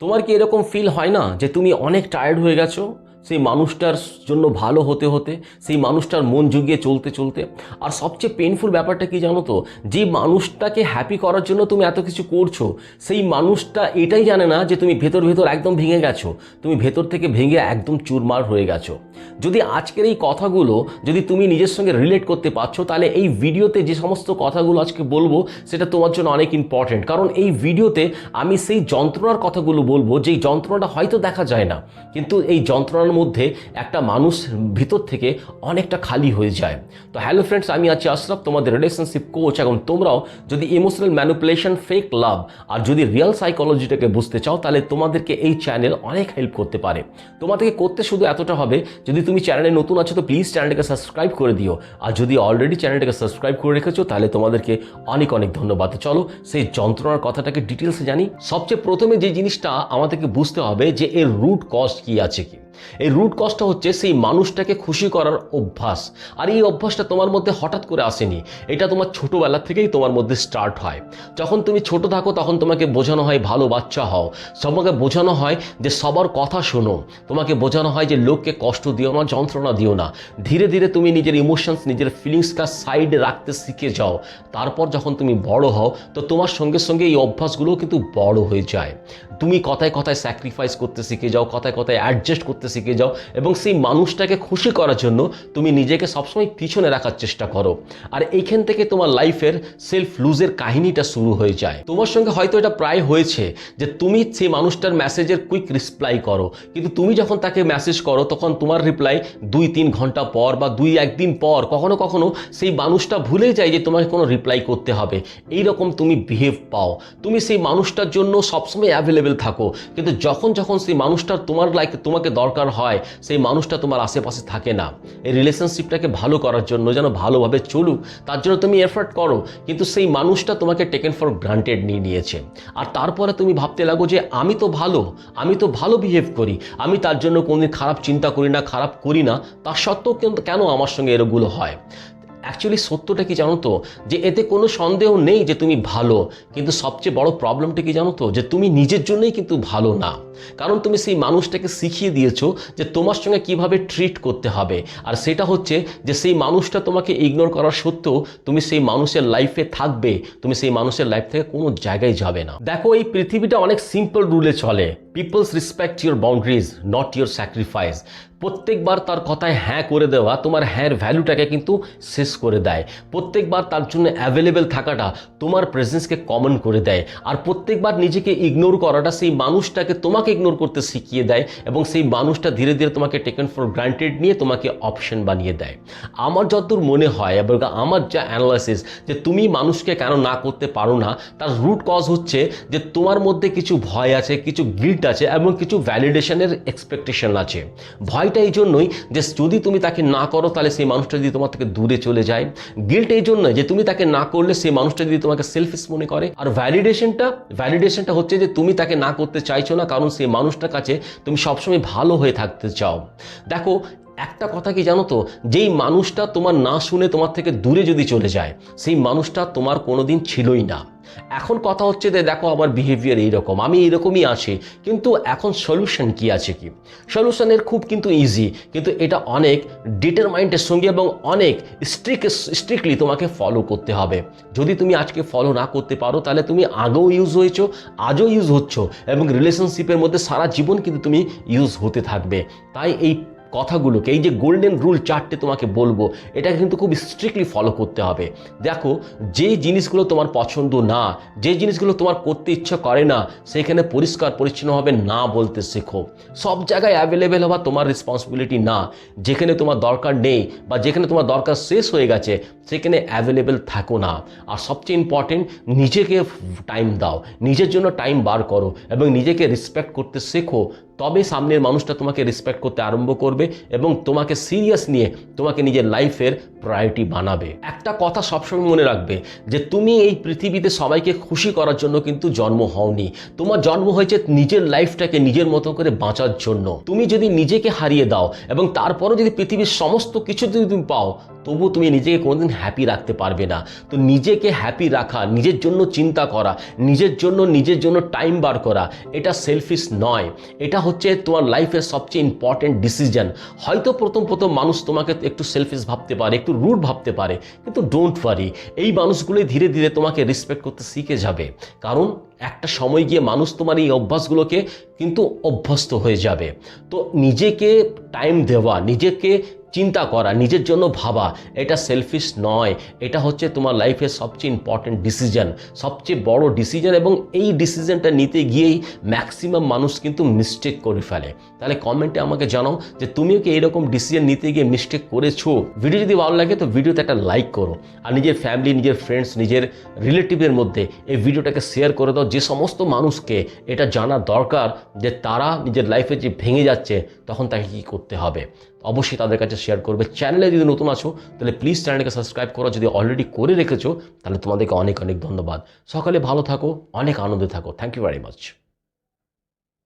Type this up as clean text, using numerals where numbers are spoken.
তোমার কি এরকম ফিল হয় না যে তুমি অনেক টায়ার্ড হয়ে গেছো সেই মানুষটার জন্য ভালো হতে হতে, সেই মানুষটার মন জুগিয়ে চলতে চলতে? আর সবচেয়ে পেইনফুল ব্যাপারটা কি জানো তো, যে মানুষটাকে হ্যাপি করার জন্য তুমি এত কিছু করছো, সেই মানুষটা এটাই জানে না যে তুমি ভেতর ভেতর একদম ভেঙে গেছো, তুমি ভেতর থেকে ভেঙে একদম চুরমার হয়ে গেছো। যদি আজকের এই কথাগুলো যদি তুমি নিজের সঙ্গে রিলেট করতে পারছো, তাহলে এই ভিডিওতে যে সমস্ত কথাগুলো আজকে বলবো সেটা তোমার জন্য অনেক ইম্পর্টেন্ট। কারণ এই ভিডিওতে আমি সেই যন্ত্রণার কথাগুলো বলবো, যেই যন্ত্রণাটা হয়তো দেখা যায় না, কিন্তু এই যন্ত্রণার মধ্যে একটা মানুষ ভিতর থেকে অনেকটা খালি হয়ে যায়। তো হ্যালো ফ্রেন্ডস, আমি আছি আশরাফ, তোমাদের রিলেশনশিপ কোচ। এখন তোমরাও যদি ইমোশনাল ম্যানিপুলেশন, ফেক লাভ আর যদি রিয়েল সাইকোলজিটাকে বুঝতে চাও, তাহলে তোমাদেরকে এই চ্যানেল অনেক হেল্প করতে পারে। তোমাদেরকে করতে শুধু এতটা হবে, যদি তুমি চ্যানেলে নতুন আছো তো প্লিজ চ্যানেলটাকে সাবস্ক্রাইব করে দিও, আর যদি অলরেডি চ্যানেলটাকে সাবস্ক্রাইব করে রেখেছো তাহলে তোমাদেরকে অনেক অনেক ধন্যবাদ। চলো সেই যন্ত্রণার কথাটাকে ডিটেলসে জানি। সবচেয়ে প্রথমে যে জিনিসটা আমাদেরকে বুঝতে হবে যে এর রুট কজ কি আছে। কি এই রুট কজটা হচ্ছে সেই মানুষটাকে খুশি করার অভ্যাস। আর এই অভ্যাসটা তোমার মধ্যে হঠাৎ করে আসেনি, এটা তোমার ছোটবেলা থেকেই তোমার মধ্যে স্টার্ট হয়। যখন তুমি ছোট থাকো তখন তোমাকে বোঝানো হয় ভালো বাচ্চা হও, তোমাকে বোঝানো হয় যে সবার কথা শোনো, তোমাকে বোঝানো হয় যে লোককে কষ্ট দিও না, যন্ত্রণা দিও না। ধীরে ধীরে তুমি নিজের ইমোশনস, নিজের ফিলিংসকে সাইডে রাখতে শিখে যাও। তারপর যখন তুমি বড় হও তো তোমার সঙ্গে সঙ্গে এই অভ্যাসগুলো কিন্তু বড় হয়ে যায়। তুমি কথায় কথায় স্যাক্রিফাইস করতে শিখে যাও, কথায় কথায় অ্যাডজাস্ট করতে শিখে যাও, এবং সেই মানুষটাকে খুশি করার জন্য তুমি নিজেকে সবসময় পিছনে রাখার চেষ্টা করো। আর এইখান থেকে তোমার লাইফের সেলফ লুজের কাহিনীটা শুরু হয়ে যায়। তোমার সঙ্গে হয়তো এটা প্রায় হয়েছে যে তুমি সেই মানুষটার মেসেজের কুইক রিপ্লাই করো, কিন্তু তুমি যখন তাকে মেসেজ করো তখন তোমার রিপ্লাই 2-3 ঘন্টা পর বা 2-1 দিন পর। কখনো কখনো সেই মানুষটা ভুলে যায় যে তোমাকে কোনো রিপ্লাই করতে হবে। এইরকম তুমি বিহেভ পাও। তুমি সেই মানুষটার জন্য সবসময় অ্যাভেলেবেল থাকো, কিন্তু যখন যখন সেই মানুষটার তোমাকে দরকার হয় সেই মানুষটা তোমার আশেপাশে থাকে না। এই রিলেশনশিপটাকে ভালো করার জন্য, যেন ভালোভাবে চলুক তার জন্য তুমি এফর্ট করো, কিন্তু সেই মানুষটা তোমাকে টেকেন ফর গ্রান্টেড নিয়ে নিয়েছে। আর তারপরে তুমি ভাবতে লাগো যে আমি তো ভালো বিহেভ করি, আমি তার জন্য কোনোদিন খারাপ চিন্তা করি না, খারাপ করি না, তার সত্ত্বেও কিন্তু কেন আমার সঙ্গে এরগুলো হয়। অ্যাকচুয়ালি সত্যটা কি জানো তো, যে এতে কোনো সন্দেহ নেই যে তুমি ভালো, কিন্তু সবচেয়ে বড় প্রবলেমটা কি জানো তো, যে তুমি নিজের জন্যই কিন্তু ভালো না। কারণ তুমি সেই মানুষটাকে শিখিয়ে দিয়েছো যে তোমার সঙ্গে কিভাবে ট্রিট করতে হবে। আর সেটা হচ্ছে যে সেই মানুষটা তোমাকে ইগনোর করার সত্ত্বেও তুমি সেই মানুষের লাইফে থাকবে, তুমি সেই মানুষের লাইফ থেকে কোনো জায়গায় যাবে না। দেখো, এই পৃথিবীটা অনেক সিম্পল রুলে চলে। Peoples respect your boundaries, not your sacrifice. প্রত্যেকবার তার কথায় হ্যাঁ করে দেওয়া তোমার হ্যাঁর ভ্যালুটাকে কিন্তু শেষ করে দেয়। প্রত্যেকবার তার জন্য অ্যাভেলেবেল থাকাটা তোমার প্রেজেন্সকে কমন করে দেয়। আর প্রত্যেকবার নিজেকে ইগনোর করাটা সেই মানুষটাকে তোমাকে ইগনোর করতে শিখিয়ে দেয়, এবং সেই মানুষটা ধীরে ধীরে তোমাকে টেকেন ফর গ্রান্টেড নিয়ে তোমাকে অপশন বানিয়ে দেয়। আমার যতদূর মনে হয় এবং আমার যা অ্যানালাইসিস, যে তুমি মানুষকে কেন না করতে পারো না, তার রুট কজ হচ্ছে যে তোমার মধ্যে কিছু ভয় আছে, কিছু গিল্ট আছে, এবং কিছু ভ্যালিডেশনের এক্সপেকটেশন আছে। ভয়টা এই জন্যই যে যদি তুমি তাকে না করো তাহলে সেই মানুষটা যদি তোমার থেকে দূরে চলে যায়। গিল্ট এই জন্য যে তুমি তাকে না করলে সেই মানুষটা যদি তোমাকে সেলফিশ মনে করে। আর ভ্যালিডেশনটা হচ্ছে যে তুমি তাকে না করতে চাইছো না, কারণ সেই মানুষটার কাছে তুমি সবসময় ভালো হয়ে থাকতে চাও। দেখো, একটা কথা কি জানো তো, যেই মানুষটা তোমার না শুনে তোমার থেকে দূরে যদি চলে যায়, সেই মানুষটা তোমার কোনোদিন ছিলই না। এখন কথা হচ্ছে যে দেখো, আমার বিহেভিয়ার এইরকম, আমি এইরকমই আছি, কিন্তু এখন সলিউশন কি আছে? কি সলিউশনের খুব কিন্তু ইজি, কিন্তু এটা অনেক ডিটারমাইন্ডের সঙ্গে এবং অনেক স্ট্রিক্টলি তোমাকে ফলো করতে হবে। যদি তুমি আজকে ফলো না করতে পারো তাহলে তুমি আগেও ইউজ হয়েছো, আজও ইউজ হচ্ছ, এবং রিলেশনশিপের মধ্যে সারা জীবন কিন্তু তুমি ইউজ হতে থাকবে। তাই এই কথাগুলোকে, এই যে গোল্ডেন রুল 4টে তোমাকে বলবো, এটা কিন্তু খুব স্ট্রিক্টলি ফলো করতে হবে। দেখো, যে জিনিসগুলো তোমার পছন্দ না, যে জিনিসগুলো তোমার করতে ইচ্ছা করে না, সেখানে পরিষ্কার পরিচ্ছন্নভাবে না বলতে শেখো। সব জায়গায় অ্যাভেলেবেল হওয়া তোমার রেসপন্সিবিলিটি না। যেখানে তোমার দরকার নেই বা যেখানে তোমার দরকার শেষ হয়ে গেছে সেখানে অ্যাভেলেবেল থাকো না। আর সবচেয়ে ইম্পর্টেন্ট, নিজেকে টাইম দাও, নিজের জন্য টাইম বার করো, এবং নিজেকে রেসপেক্ট করতে শেখো। তবে সামনের মানুষটা তোমাকে রেসপেক্ট করতে আরম্ভ করবে এবং তোমাকে সিরিয়াস নিয়ে তোমাকে নিজের লাইফের প্রায়োরিটি বানাবে। একটা কথা সবসময় মনে রাখবে, যে তুমি এই পৃথিবীতে সবাইকে খুশি করার জন্য কিন্তু জন্ম হওনি। তোমার জন্ম হয়েছে নিজের লাইফটাকে নিজের মতো করে বাঁচার জন্য। তুমি যদি নিজেকে হারিয়ে দাও এবং তারপরও যদি পৃথিবীর সমস্ত কিছু যদি তুমি পাও, তবু তুমি নিজেকে কোনোদিন হ্যাপি রাখতে পারবে না। তো নিজেকে হ্যাপি রাখা, নিজের জন্য চিন্তা করা, নিজের জন্য টাইম বার করা, এটা সেলফিশ নয়, এটা হচ্ছে তোমার লাইফের সবচেয়ে ইম্পর্টেন্ট ডিসিশন। হয়তো প্রথম মানুষ তোমাকে একটু সেলফিশ ভাবতে পারে, একটু রুড ভাবতে পারে, কিন্তু ডোন্ট ওয়ারি, এই মানুষগুলোই ধীরে ধীরে তোমাকে রেসপেক্ট করতে শিখে যাবে। কারণ একটা সময় গিয়ে মানুষ তোমার এই অভ্যাসগুলোকে কিন্তু অভ্যস্ত হয়ে যাবে। তো নিজেকে টাইম দেওয়া, নিজেকে চিন্তা করা, নিজের জন্য ভাবা, এটা সেলফিশ নয়, এটা হচ্ছে তোমার লাইফের সবচেয়ে ইম্পর্টেন্ট ডিসিশন, সবচেয়ে বড় ডিসিশন। এবং এই ডিসিশনটা নিতে গিয়েই ম্যাক্সিমাম মানুষ কিন্তু মিস্টেক করে ফেলে। তাহলে কমেন্টে আমাকে জানাও যে তুমিও কি এইরকম ডিসিশন নিতে গিয়ে মিস্টেক করেছো। ভিডিও যদি ভালো লাগে তো ভিডিওতে একটা লাইক করো, আর নিজের ফ্যামিলি, নিজের ফ্রেন্ডস, নিজের রিলেটিভের মধ্যে এই ভিডিওটাকে শেয়ার করে দাও, যে সমস্ত মানুষকে এটা জানা দরকার যে তারা নিজের লাইফে যে ভেঙে যাচ্ছে তখন তাকে কী করতে হবে। অবশ্যই তাদের কাছে শেয়ার করবে। চ্যানেলে যদি নতুন আছো তাহলে প্লিজ চ্যানেলকে সাবস্ক্রাইব করো, যদি অলরেডি করে রেখেছো তাহলে তোমাদেরকে অনেক অনেক ধন্যবাদ। সকালে ভালো থাকো, অনেক আনন্দে থাকো। Thank you very much.